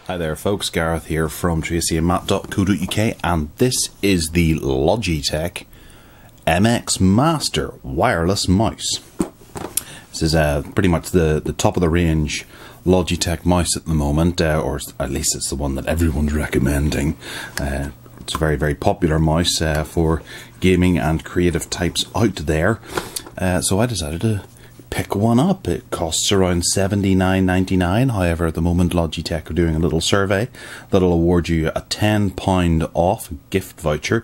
Hi there folks, Gareth here from tracyandmatt.co.uk, and this is the Logitech MX Master wireless mouse. This is pretty much the top of the range Logitech mouse at the moment, or at least it's the one that everyone's recommending. It's a very, very popular mouse for gaming and creative types out there. So I decided to pick one up. It costs around $79.99. However, at the moment Logitech are doing a little survey that'll award you a £10 off gift voucher,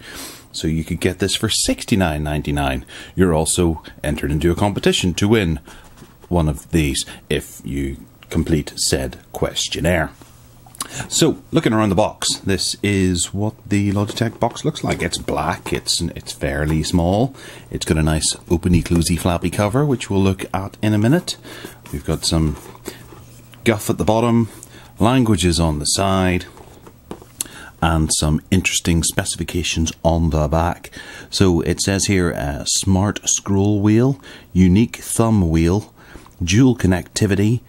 so you could get this for $69.99. You're also entered into a competition to win one of these if you complete said questionnaire. So, looking around the box, this is what the Logitech box looks like. It's black, it's fairly small, it's got a nice openy closey flappy cover, which we'll look at in a minute. We've got some guff at the bottom, languages on the side, and some interesting specifications on the back. So it says here, smart scroll wheel, unique thumb wheel, dual connectivity,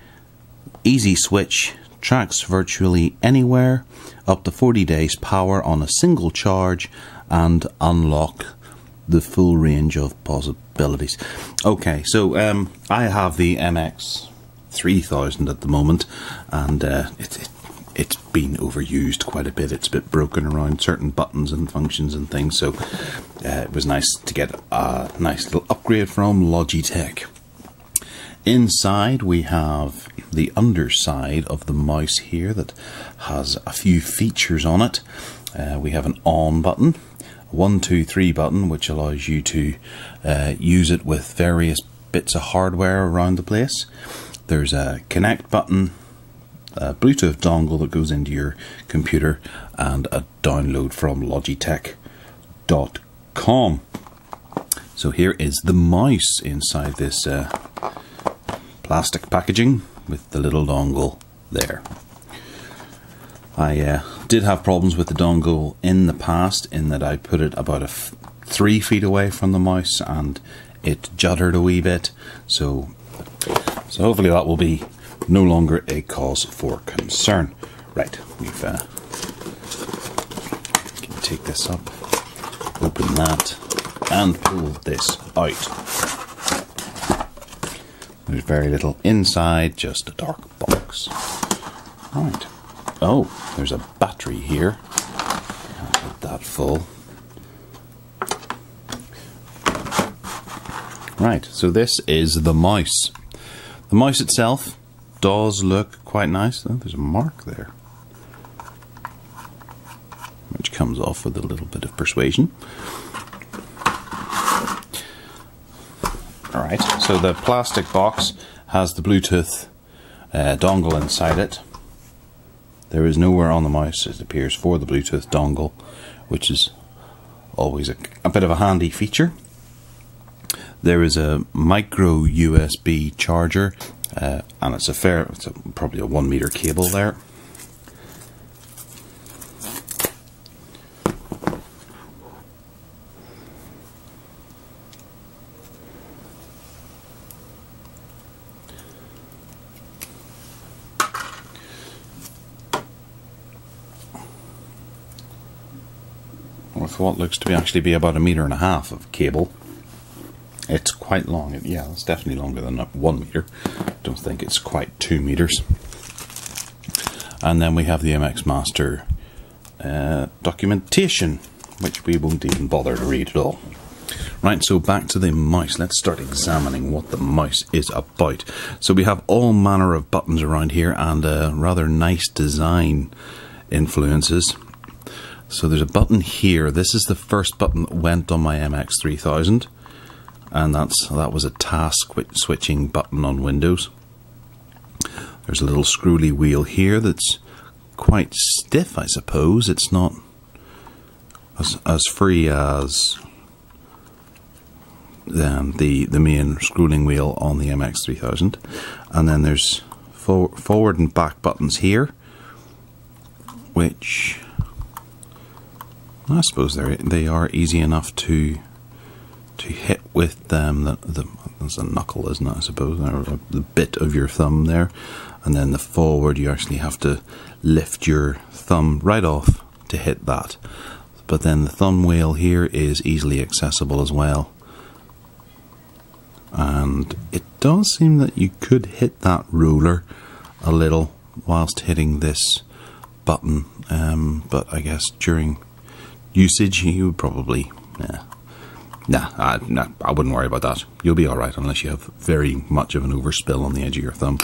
easy switch, tracks virtually anywhere, up to 40 days power on a single charge, and unlock the full range of possibilities. Okay, so I have the MX 3000 at the moment, and it's been overused quite a bit. It's a bit broken around certain buttons and functions and things, so it was nice to get a nice little upgrade from Logitech. Inside we have the underside of the mouse here that has a few features on it. We have an on button, a 1, 2, 3 button, which allows you to use it with various bits of hardware around the place. There's a connect button, a Bluetooth dongle that goes into your computer, and a download from Logitech.com. So here is the mouse inside this plastic packaging with the little dongle there. I did have problems with the dongle in the past, in that I put it about 3 feet away from the mouse and it juddered a wee bit, so hopefully that will be no longer a cause for concern. Right, we've can take this up, open that, and pull this out. There's very little inside, just a dark box. Right. Oh, there's a battery here. I'll get that full. Right, so this is the mouse. The mouse itself does look quite nice. Oh, there's a mark there, which comes off with a little bit of persuasion. Alright, so the plastic box has the Bluetooth dongle inside it. There is nowhere on the mouse, it appears, for the Bluetooth dongle, which is always a bit of a handy feature. There is a micro USB charger, and it's probably a 1 meter cable there. With what looks to actually be about 1.5 meters of cable. It's quite long. Yeah, it's definitely longer than 1 meter. Don't think it's quite 2 meters. And then we have the MX Master documentation, which we won't even bother to read at all. Right, so back to the mouse. Let's start examining what the mouse is about. So we have all manner of buttons around here, and rather nice design influences. So there's a button here. This is the first button that went on my MX 3000, and that was a task switching button on Windows. There's a little scrolly wheel here that's quite stiff, I suppose. It's not as free as the main scrolling wheel on the MX 3000. And then there's forward and back buttons here, which I suppose they are easy enough to to hit with that's a knuckle, isn't it, I suppose, or the bit of your thumb there, and then the forward you actually have to lift your thumb right off to hit that. But then the thumb wheel here is easily accessible as well, and it does seem that you could hit that ruler a little whilst hitting this button, but I guess during usage you would probably I wouldn't worry about that. You'll be alright unless you have very much of an overspill on the edge of your thumb.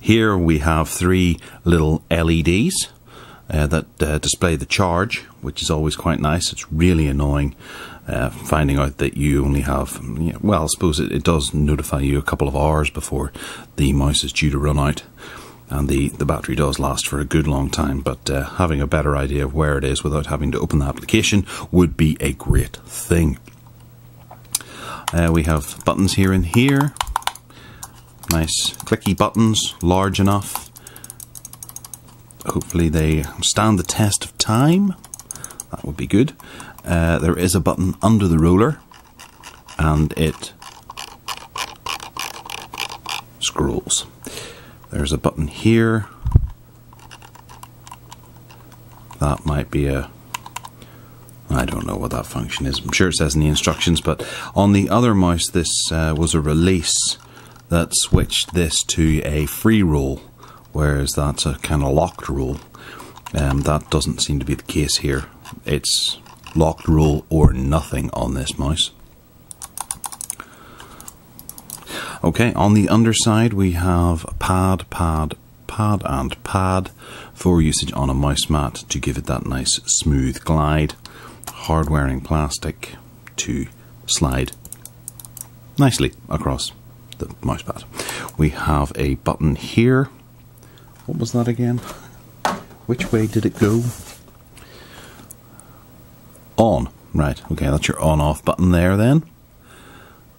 Here we have 3 little LEDs that display the charge, which is always quite nice. It's really annoying finding out that you only have, well, I suppose it does notify you a couple of hours before the mouse is due to run out. And the battery does last for a good long time, but having a better idea of where it is without having to open the application would be a great thing. We have buttons here and here. Nice clicky buttons, large enough. Hopefully they stand the test of time. That would be good. There is a button under the ruler, and it scrolls. There's a button here. That might be I don't know what that function is. I'm sure it says in the instructions, but on the other mouse this was a release that switched this to a free roll, whereas that's a kind of locked roll. That doesn't seem to be the case here. It's locked roll or nothing on this mouse. Okay, on the underside we have a pad, and pad for usage on a mouse mat to give it that nice smooth glide. Hard wearing plastic to slide nicely across the mouse pad. We have a button here. What was that again? Which way did it go? On. Right, okay, that's your on-off button there then.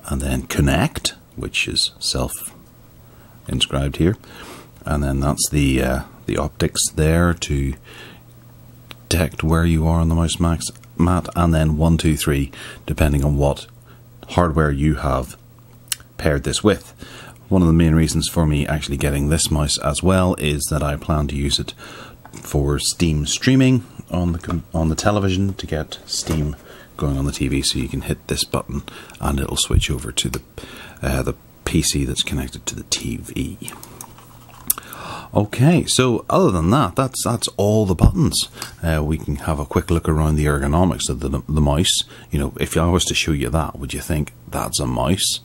And then connect, which is self-inscribed here, and then that's the optics there to detect where you are on the mouse mat, and then 1, 2, 3, depending on what hardware you have paired this with. One of the main reasons for me actually getting this mouse as well is that I plan to use it for Steam streaming on the television, to get Steam going on the TV, so you can hit this button and it'll switch over to the PC that's connected to the TV. Okay, so other than that, that's all the buttons. We can have a quick look around the ergonomics of the mouse. You know, if I was to show you that, would you think that's a mouse?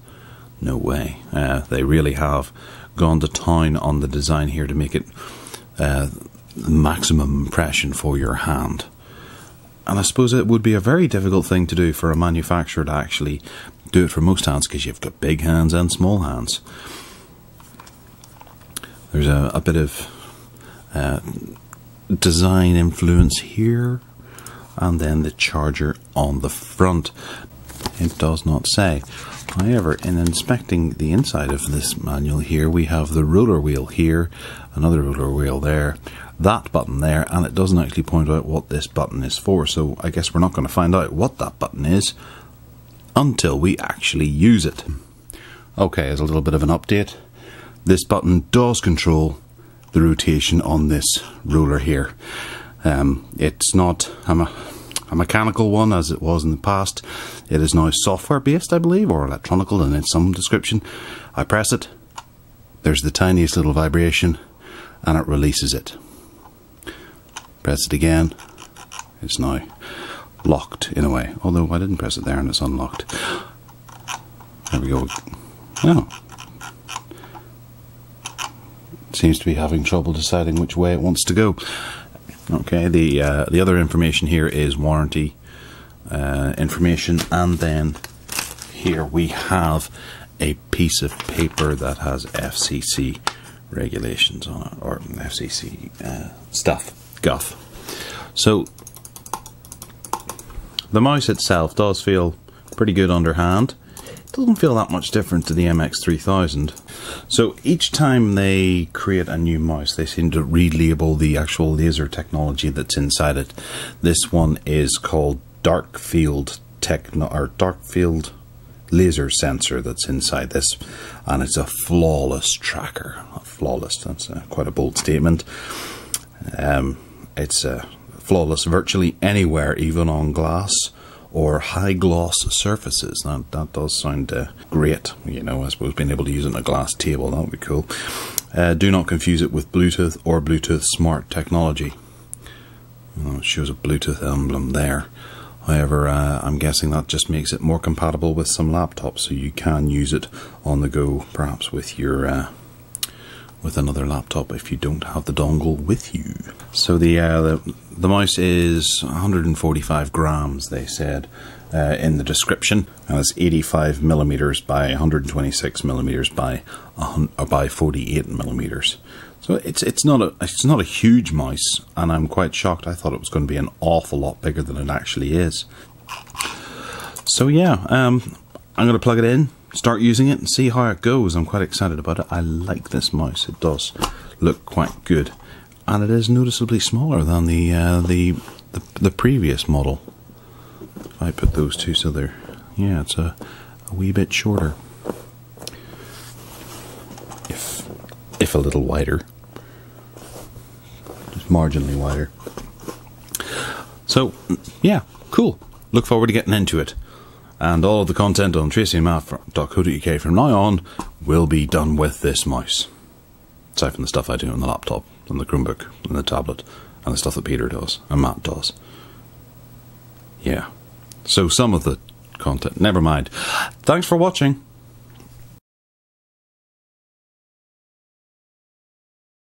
No way. They really have gone to town on the design here to make it maximum impression for your hand. And I suppose it would be a very difficult thing to do for a manufacturer to actually do it for most hands, because you've got big hands and small hands. There's a bit of design influence here, and then the charger on the front. It does not say. However, in inspecting the inside of this manual here, we have the roller wheel here, another roller wheel there, that button there, and it doesn't actually point out what this button is for, so I guess we're not going to find out what that button is until we actually use it. Okay, as a little bit of an update, this button does control the rotation on this ruler here. It's not a mechanical one as it was in the past. It is now software based, I believe, or electronical in some description. I press it, there's the tiniest little vibration, and it releases it. Press it again, it's now locked in a way, although I didn't press it there and it's unlocked. There we go. Oh. It seems to be having trouble deciding which way it wants to go. Okay, the other information here is warranty information, and then here we have a piece of paper that has FCC regulations on it, or FCC guff. So the mouse itself does feel pretty good underhand. It doesn't feel that much different to the MX3000. So each time they create a new mouse, they seem to relabel the actual laser technology that's inside it. This one is called Darkfield Darkfield laser sensor that's inside this, and it's a flawless tracker. Flawless, that's quite a bold statement. It's flawless virtually anywhere, even on glass or high gloss surfaces. That does sound great. You know, I suppose being able to use it on a glass table, that would be cool. Do not confuse it with Bluetooth or Bluetooth smart technology. Well, it shows a Bluetooth emblem there. However, I'm guessing that just makes it more compatible with some laptops, so you can use it on the go, perhaps with your with another laptop if you don't have the dongle with you. So the mouse is 145 grams, they said in the description, and it's 85 millimeters by 126 millimeters by 48 millimeters. So it's not a huge mouse, and I'm quite shocked. I thought it was going to be an awful lot bigger than it actually is. So yeah, I'm going to plug it in, start using it, and see how it goes. I'm quite excited about it. I like this mouse. It does look quite good, and it is noticeably smaller than the previous model. If I put those two so they're, yeah, it's a wee bit shorter. If a little wider. Just marginally wider. So, yeah, cool. Look forward to getting into it. And all of the content on tracyandmatt.co.uk from now on will be done with this mouse. Aside from the stuff I do on the laptop, and the Chromebook, and the tablet, and the stuff that Peter does, and Matt does. Yeah. So some of the content, never mind. Thanks for watching.